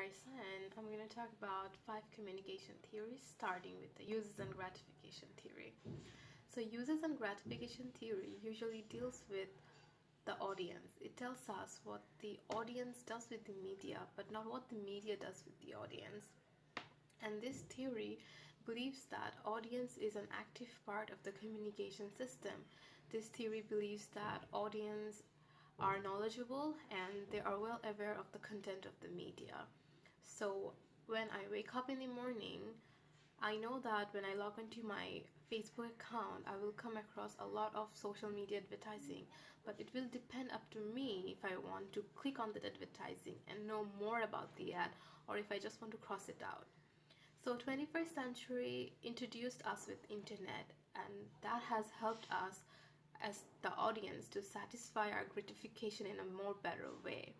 Raisa, and I'm going to talk about five communication theories, starting with the uses and gratification theory. So, uses and gratification theory usually deals with the audience. It tells us what the audience does with the media, but not what the media does with the audience. And this theory believes that audience is an active part of the communication system. This theory believes that audience are knowledgeable and they are well aware of the content of the media. So when I wake up in the morning, I know that when I log into my Facebook account, I will come across a lot of social media advertising, but it will depend up to me if I want to click on that advertising and know more about the ad, or if I just want to cross it out. So 21st century introduced us with internet, and that has helped us as the audience to satisfy our gratification in a more better way.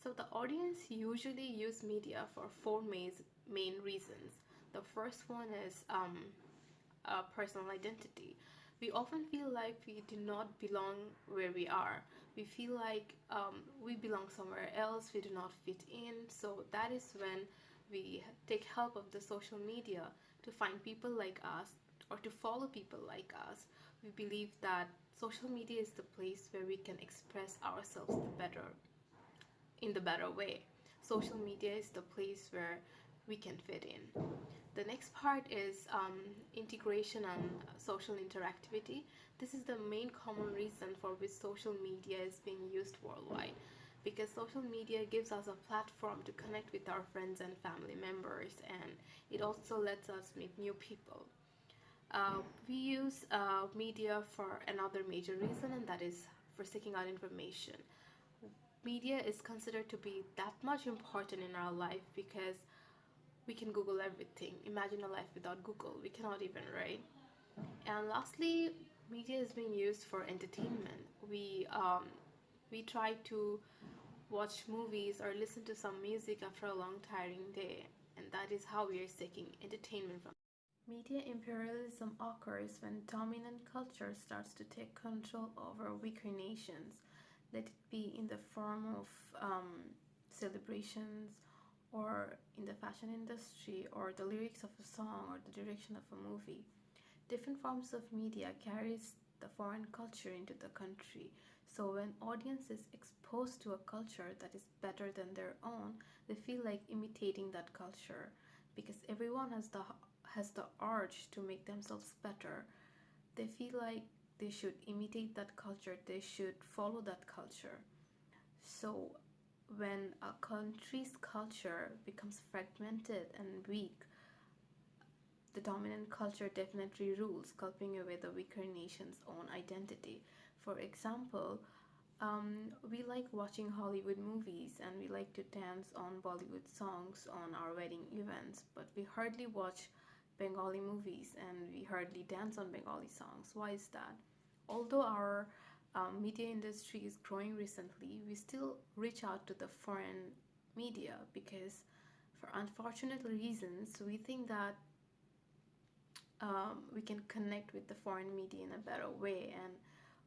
So the audience usually use media for four main reasons. The first one is personal identity. We often feel like we do not belong where we are. We feel like we belong somewhere else, we do not fit in. So that is when we take help of the social media to find people like us or to follow people like us. We believe that social media is the place where we can express ourselves in the better way. Social media is the place where we can fit in. The next part is integration and social interactivity. This is the main common reason for which social media is being used worldwide, because social media gives us a platform to connect with our friends and family members, and it also lets us meet new people. We use media for another major reason, and that is for seeking out information. Media is considered to be that much important in our life because we can Google everything. Imagine a life without Google. We cannot even, right? And lastly, media is being used for entertainment. We try to watch movies or listen to some music after a long tiring day, and that is how we are seeking entertainment from. Media imperialism occurs when dominant culture starts to take control over weaker nations, let it be in the form of celebrations, or in the fashion industry, or the lyrics of a song, or the direction of a movie. Different forms of media carries the foreign culture into the country. So when audience is exposed to a culture that is better than their own, they feel like imitating that culture, because everyone has the urge to make themselves better. They feel like they should imitate that culture, they should follow that culture. So when a country's culture becomes fragmented and weak, the dominant culture definitely rules, sculpting away the weaker nation's own identity. For example, we like watching Hollywood movies and we like to dance on Bollywood songs on our wedding events, but we hardly watch Bengali movies and we hardly dance on Bengali songs. Why is that? Although our media industry is growing recently, we still reach out to the foreign media because, for unfortunate reasons, we think that we can connect with the foreign media in a better way, and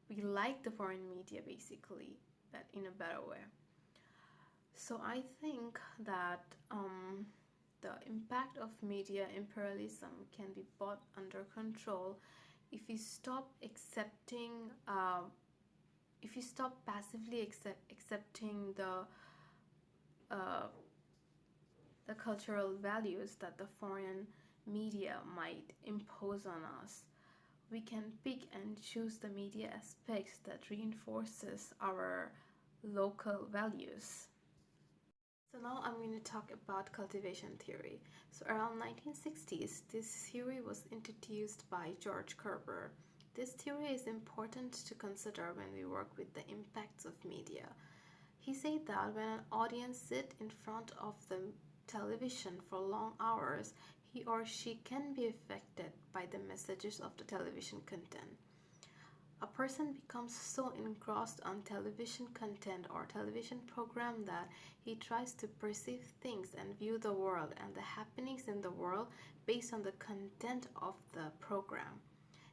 we like the foreign media basically, but in a better way. So I think that the impact of media imperialism can be brought under control if we stop accepting, if we stop passively accepting uh, the cultural values that the foreign media might impose on us. We can pick and choose the media aspects that reinforces our local values. So now I'm going to talk about cultivation theory. So around 1960s, this theory was introduced by George Kerber. This theory is important to consider when we work with the impacts of media. He said that when an audience sit in front of the television for long hours, he or she can be affected by the messages of the television content. A person becomes so engrossed on television content or television program that he tries to perceive things and view the world and the happenings in the world based on the content of the program.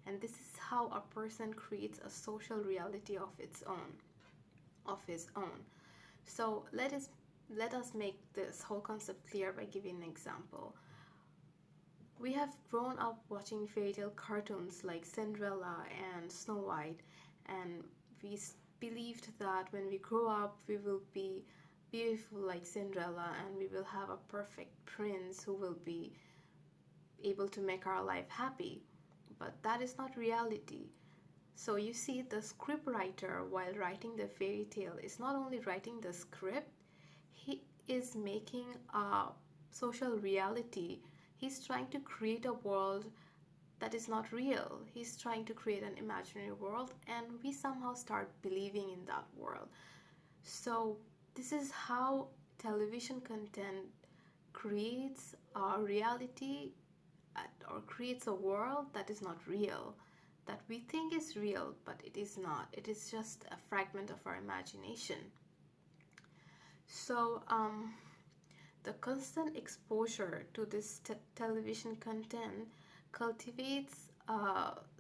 And this is how a person creates a social reality of its own, of his own. So let us make this whole concept clear by giving an example. We have grown up watching fairy tale cartoons like Cinderella and Snow White, and we believed that when we grow up, we will be beautiful like Cinderella and we will have a perfect prince who will be able to make our life happy. But that is not reality. So you see, the script writer, while writing the fairy tale, is not only writing the script, he is making a social reality. He's trying to create a world that is not real. He's trying to create an imaginary world, and we somehow start believing in that world. So, this is how television content creates a reality or creates a world that is not real, that we think is real, but it is not. It is just a fragment of our imagination. So, the constant exposure to this television content cultivates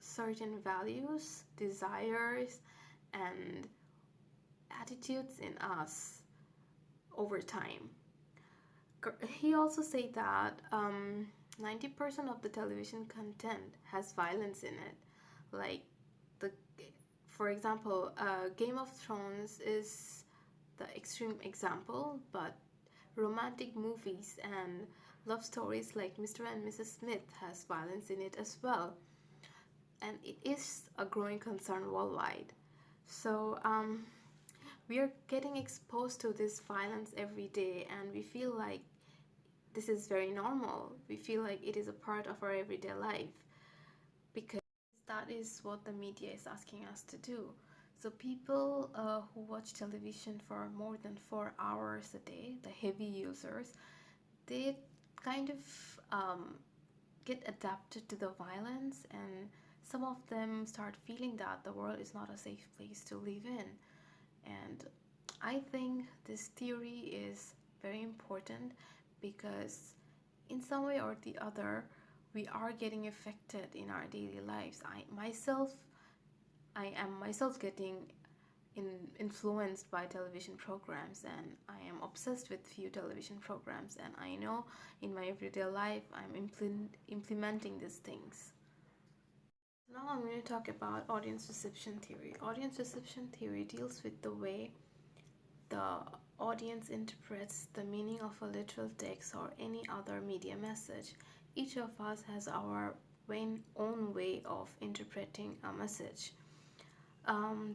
certain values, desires, and attitudes in us over time. He also said that 90% of the television content has violence in it. Like, the, for example, Game of Thrones is the extreme example, but romantic movies and love stories like Mr. and Mrs. Smith has violence in it as well, and it is a growing concern worldwide. So we are getting exposed to this violence every day, and we feel like this is very normal. We feel like it is a part of our everyday life because that is what the media is asking us to do. So people who watch television for more than 4 hours a day, the heavy users, they kind of get adapted to the violence, and some of them start feeling that the world is not a safe place to live in. And I think this theory is very important because in some way or the other we are getting affected in our daily lives. I am myself getting influenced by television programs, and I am obsessed with few television programs, and I know in my everyday life I'm implementing these things. Now I'm going to talk about audience reception theory. Audience reception theory deals with the way the audience interprets the meaning of a literal text or any other media message. Each of us has our own way of interpreting a message.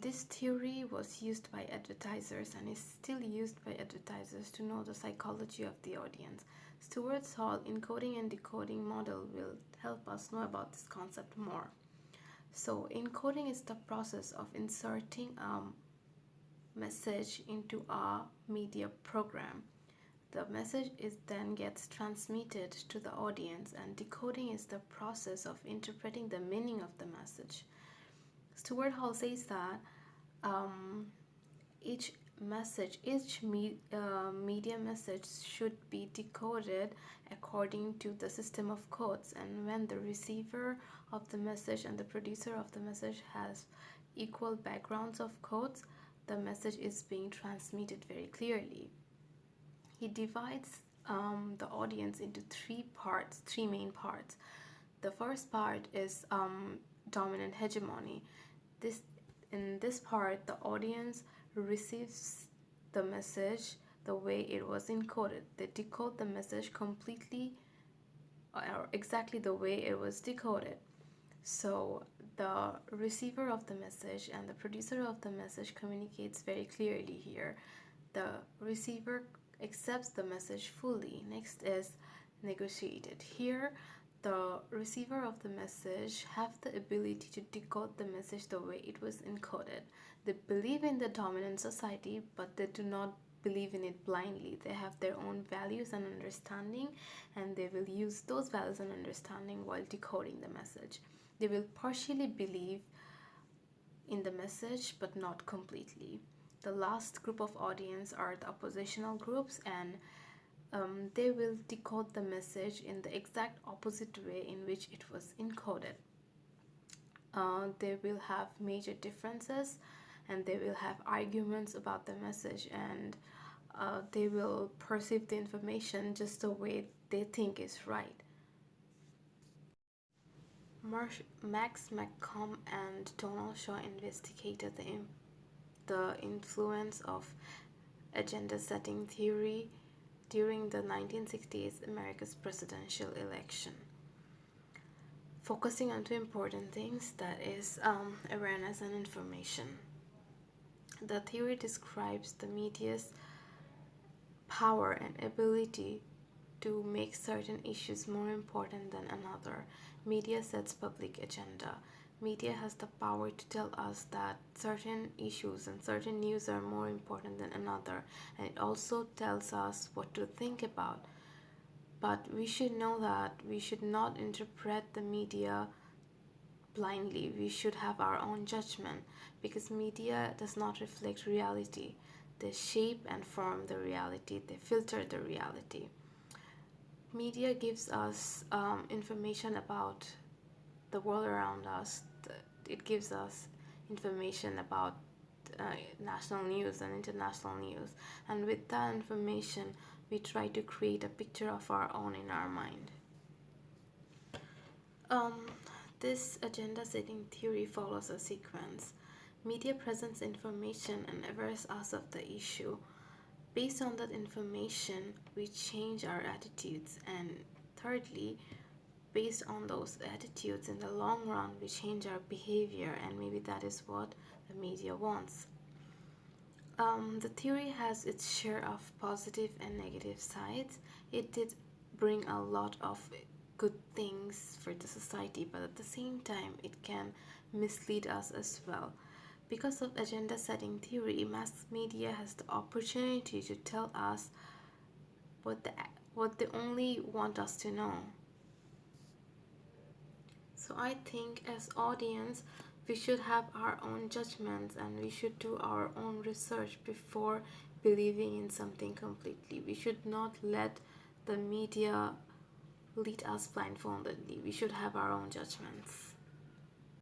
This theory was used by advertisers and is still used by advertisers to know the psychology of the audience. Stuart Hall encoding and decoding model will help us know about this concept more. So, encoding is the process of inserting a message into a media program. The message is then gets transmitted to the audience, and decoding is the process of interpreting the meaning of the message. Stuart Hall says that each media message should be decoded according to the system of codes, and when the receiver of the message and the producer of the message has equal backgrounds of codes, the message is being transmitted very clearly. He divides the audience into three main parts. The first part is dominant hegemony. In this part, the audience receives the message the way it was encoded. They decode the message completely or exactly the way it was decoded. So the receiver of the message and the producer of the message communicates very clearly here. The receiver accepts the message fully. Next is negotiated. Here, the receiver of the message have the ability to decode the message the way it was encoded. They believe in the dominant society, but they do not believe in it blindly. They have their own values and understanding, and they will use those values and understanding while decoding the message. They will partially believe in the message, but not completely. The last group of audience are the oppositional groups, and they will decode the message in the exact opposite way in which it was encoded. They will have major differences, and they will have arguments about the message, and they will perceive the information just the way they think is right. Max McComb and Donald Shaw investigated the influence of agenda setting theory during the 1960s America's presidential election, focusing on two important things, that is awareness and information. The theory describes the media's power and ability to make certain issues more important than another. Media sets public agenda. Media has the power to tell us that certain issues and certain news are more important than another, and it also tells us what to think about. But we should know that we should not interpret the media blindly. We should have our own judgment, because media does not reflect reality. They shape and form the reality, they filter the reality. Media gives us information about the world around us. It gives us information about national news and international news, and with that information we try to create a picture of our own in our mind. um, this agenda setting theory follows a sequence. Media presents information and awares us of the issue. Based on that information, we change our attitudes, and thirdly, based on those attitudes, in the long run, we change our behavior, and maybe that is what the media wants. The theory has its share of positive and negative sides. It did bring a lot of good things for the society, but at the same time, it can mislead us as well. Because of agenda setting theory, mass media has the opportunity to tell us what, the, what they only want us to know. So I think as audience, we should have our own judgments, and we should do our own research before believing in something completely. We should not let the media lead us blindfoldedly. We should have our own judgments.